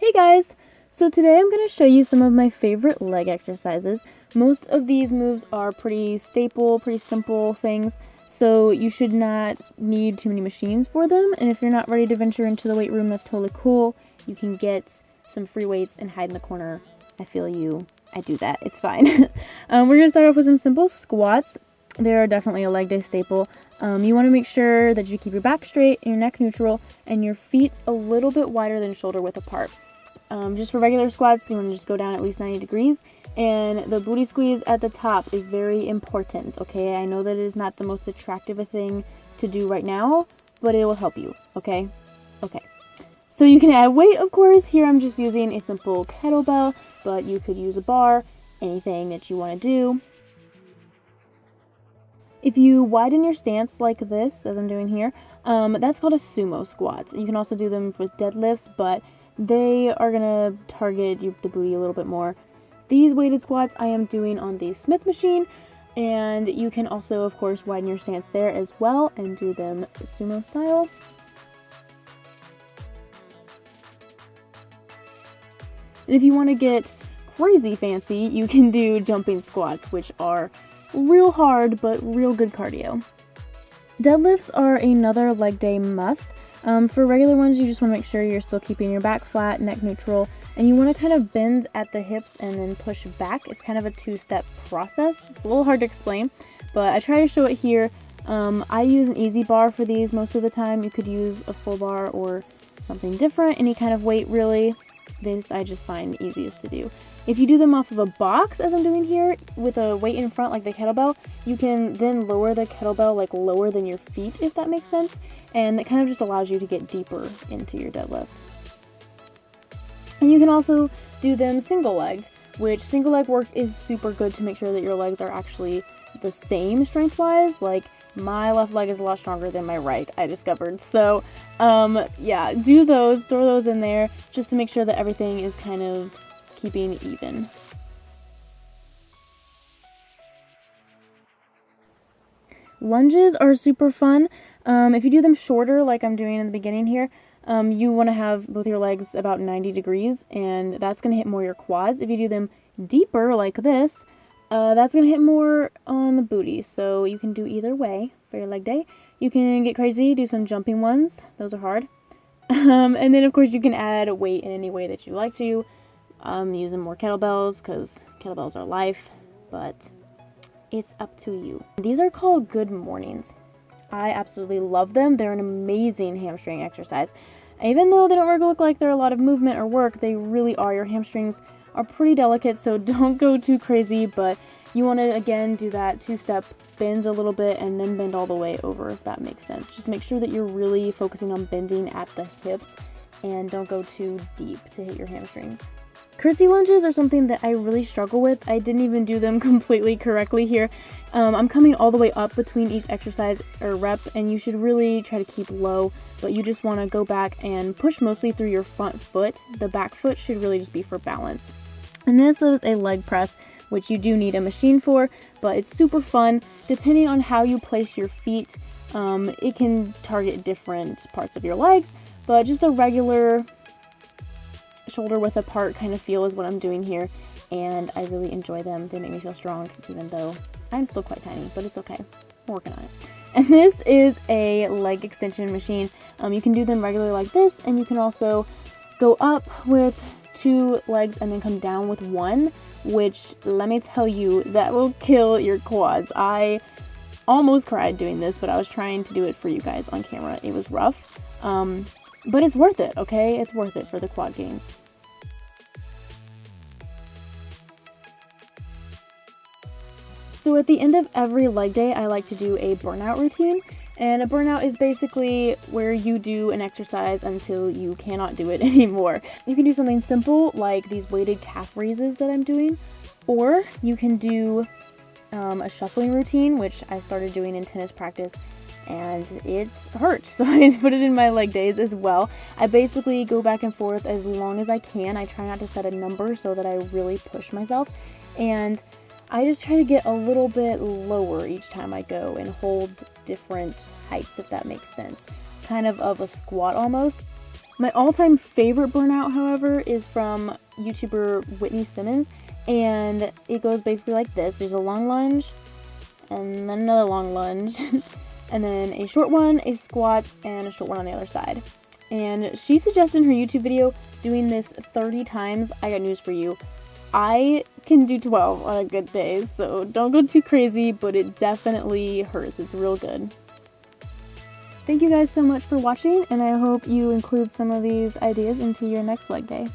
Hey guys! So today I'm going to show you some of my favorite leg exercises. Most of these moves are pretty staple, pretty simple things, so you should not need too many machines for them. And if you're not ready to venture into the weight room, that's totally cool. You can get some free weights and hide in the corner. I feel you. I do that. It's fine. We're going to start off with some simple squats. They're definitely a leg day staple. You want to make sure that you keep your back straight, your neck neutral, and your feet a little bit wider than shoulder width apart. Just for regular squats, you want to just go down at least 90 degrees. And the booty squeeze at the top is very important, okay? I know that it is not the most attractive a thing to do right now, but it will help you, okay? Okay. So you can add weight, of course. Here I'm just using a simple kettlebell, but you could use a bar, anything that you want to do. If you widen your stance like this, as I'm doing here, that's called a sumo squat. You can also do them with deadlifts, but they are going to target the booty a little bit more. These weighted squats I am doing on the Smith machine, and you can also, of course, widen your stance there as well and do them sumo style. And if you want to get crazy fancy, you can do jumping squats, which are real hard but real good cardio. Deadlifts are another leg day must. For regular ones, you just want to make sure you're still keeping your back flat, neck neutral, and you want to kind of bend at the hips and then push back. It's kind of a two-step process. It's a little hard to explain, but I try to show it here. I use an easy bar for these most of the time. You could use a full bar or something different, any kind of weight really. This I just find easiest to do. If you do them off of a box, as I'm doing here, with a weight in front like the kettlebell, you can then lower the kettlebell like lower than your feet, if that makes sense. And that kind of just allows you to get deeper into your deadlift. And you can also do them single legs, which single leg work is super good to make sure that your legs are actually the same strength-wise. Like, my left leg is a lot stronger than my right, I discovered. So, yeah, do those, throw those in there, just to make sure that everything is kind of keeping even. Lunges are super fun. If you do them shorter, like I'm doing in the beginning here, you want to have both your legs about 90 degrees, and that's going to hit more your quads. If you do them deeper, like this, that's going to hit more on the booty. So you can do either way for your leg day. You can get crazy, do some jumping ones. Those are hard. And then, of course, you can add weight in any way that you like to. Using more kettlebells, because kettlebells are life, but it's up to you. These are called good mornings. I absolutely love them. They're an amazing hamstring exercise. Even though they don't look like they're a lot of movement or work, they really are. Your hamstrings are pretty delicate, so don't go too crazy, but you want to, again, do that two-step, bend a little bit, and then bend all the way over, if that makes sense. Just make sure that you're really focusing on bending at the hips, and don't go too deep to hit your hamstrings. Curtsy lunges are something that I really struggle with. I didn't even do them completely correctly here. I'm coming all the way up between each exercise or rep, and you should really try to keep low, but you just want to go back and push mostly through your front foot. The back foot should really just be for balance. And this is a leg press, which you do need a machine for, but it's super fun. Depending on how you place your feet, it can target different parts of your legs, but just a regular shoulder width apart kind of feel is what I'm doing here, and I really enjoy them. They make me feel strong, even though I'm still quite tiny, but it's okay. I'm working on it. And this is a leg extension machine. You can do them regularly like this, and you can also go up with 2 legs and then come down with 1, which, let me tell you, that will kill your quads. I almost cried doing this, but I was trying to do it for you guys on camera. It was rough. But it's worth it, okay? It's worth it for the quad gains. So at the end of every leg day, I like to do a burnout routine. And a burnout is basically where you do an exercise until you cannot do it anymore. You can do something simple like these weighted calf raises that I'm doing, or you can do a shuffling routine, which I started doing in tennis practice, and it hurts, so I put it in my leg days as well. I basically go back and forth as long as I can. I try not to set a number so that I really push myself, and I just try to get a little bit lower each time I go and hold different heights, if that makes sense. Kind of a squat almost. My all-time favorite burnout, however, is from YouTuber Whitney Simmons, and it goes basically like this. There's a long lunge, and then another long lunge, and then a short one, a squat, and a short one on the other side. And she suggested in her YouTube video doing this 30 times. I got news for you. I can do 12 on a good day, so don't go too crazy, but it definitely hurts. It's real good. Thank you guys so much for watching, and I hope you include some of these ideas into your next leg day.